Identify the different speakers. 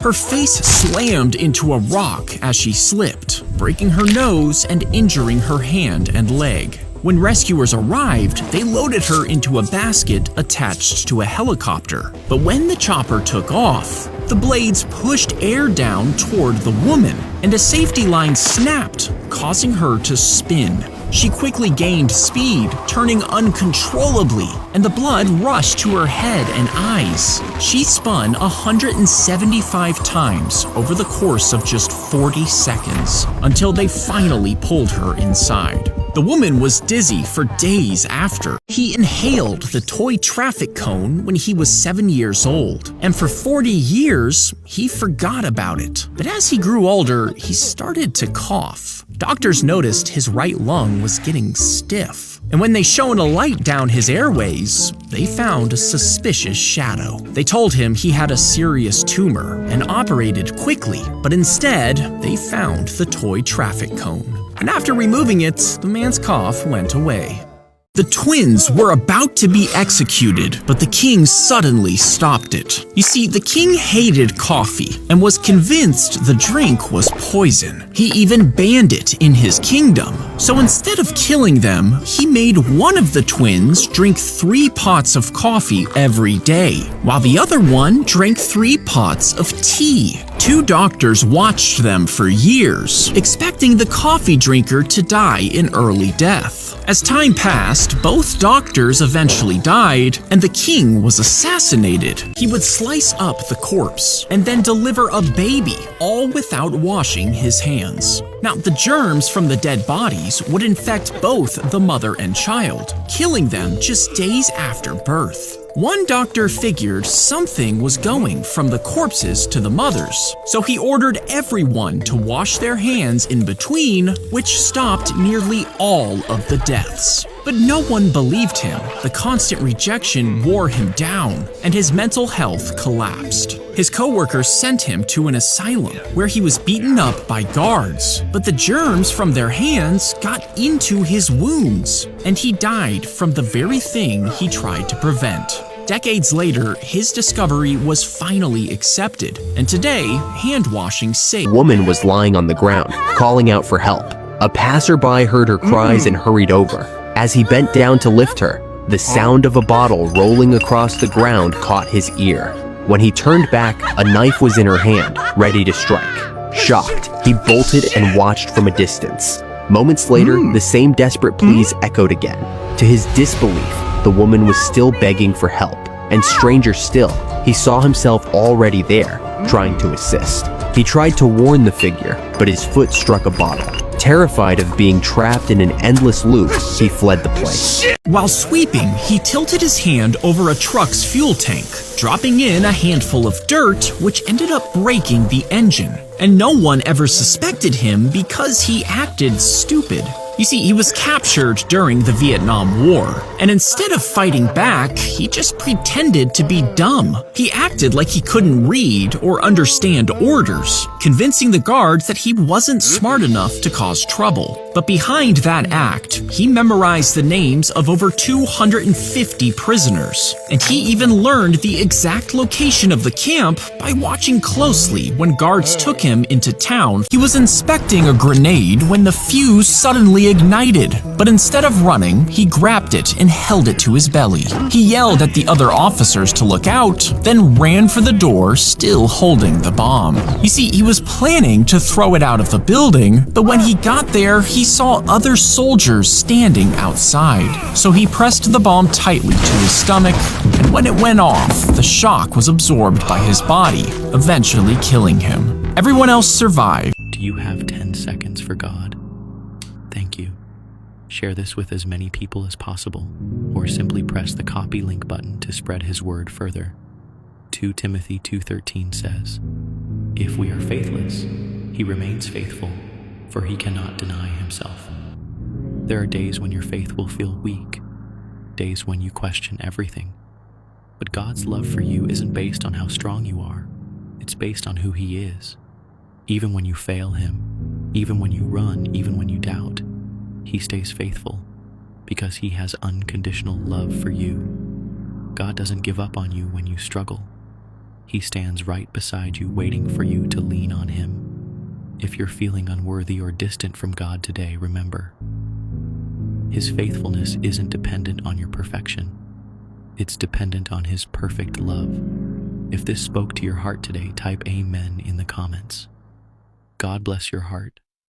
Speaker 1: Her face slammed into a rock as she slipped, breaking her nose and injuring her hand and leg. When rescuers arrived, they loaded her into a basket attached to a helicopter. But when the chopper took off, the blades pushed air down toward the woman, and a safety line snapped, causing her to spin. She quickly gained speed, turning uncontrollably, and the blood rushed to her head and eyes. She spun 175 times over the course of just 40 seconds, until they finally pulled her inside. The woman was dizzy for days after. He inhaled the toy traffic cone when he was 7 years old, and for 40 years, he forgot about it. But as he grew older, he started to cough. Doctors noticed his right lung was getting stiff, and when they shone a light down his airways, they found a suspicious shadow. They told him he had a serious tumor and operated quickly, but instead, they found the toy traffic cone. And after removing it, the man's cough went away. The twins were about to be executed, but the king suddenly stopped it. You see, the king hated coffee and was convinced the drink was poison. He even banned it in his kingdom. So instead of killing them, he made one of the twins drink 3 pots of coffee every day, while the other one drank 3 pots of tea. 2 doctors watched them for years, expecting the coffee drinker to die in early death. As time passed, both doctors eventually died, and the king was assassinated. He would slice up the corpse and then deliver a baby, all without washing his hands. Now, the germs from the dead bodies would infect both the mother and child, killing them just days after birth. One doctor figured something was going from the corpses to the mothers, so he ordered everyone to wash their hands in between, which stopped nearly all of the deaths. But no one believed him. The constant rejection wore him down, and his mental health collapsed. His coworkers sent him to an asylum where he was beaten up by guards, but the germs from their hands got into his wounds, and he died from the very thing he tried to prevent. Decades later, his discovery was finally accepted, and today, hand-washing saved.
Speaker 2: A woman was lying on the ground, calling out for help. A passerby heard her cries and hurried over. As he bent down to lift her, the sound of a bottle rolling across the ground caught his ear. When he turned back, a knife was in her hand, ready to strike. Shocked, he bolted and watched from a distance. Moments later, the same desperate pleas echoed again. To his disbelief, the woman was still begging for help, and stranger still, he saw himself already there, trying to assist. He tried to warn the figure, but his foot struck a bottle. Terrified of being trapped in an endless loop, he fled the place.
Speaker 1: While sweeping, he tilted his hand over a truck's fuel tank, dropping in a handful of dirt, which ended up breaking the engine. And no one ever suspected him because he acted stupid. You see, he was captured during the Vietnam War, and instead of fighting back, he just pretended to be dumb. He acted like he couldn't read or understand orders, convincing the guards that he wasn't smart enough to cause trouble. But behind that act, he memorized the names of over 250 prisoners, and he even learned the exact location of the camp by watching closely when guards took him into town. He was inspecting a grenade when the fuse suddenly ignited, but instead of running, he grabbed it and held it to his belly. He yelled at the other officers to look out, then ran for the door, still holding the bomb. You see, he was planning to throw it out of the building, but when he got there, he saw other soldiers standing outside. So he pressed the bomb tightly to his stomach, and when it went off, the shock was absorbed by his body, eventually killing him. Everyone else survived.
Speaker 3: Do you have 10 seconds for God? Thank you. Share this with as many people as possible, or simply press the copy link button to spread his word further. 2 Timothy 2:13 says, "If we are faithless, he remains faithful, for he cannot deny himself." There are days when your faith will feel weak, days when you question everything. But God's love for you isn't based on how strong you are. It's based on who he is. Even when you fail him, even when you run, even when you doubt, he stays faithful because he has unconditional love for you. God doesn't give up on you when you struggle. He stands right beside you, waiting for you to lean on Him. If you're feeling unworthy or distant from God today, remember, His faithfulness isn't dependent on your perfection. It's dependent on His perfect love. If this spoke to your heart today, type Amen in the comments. God bless your heart.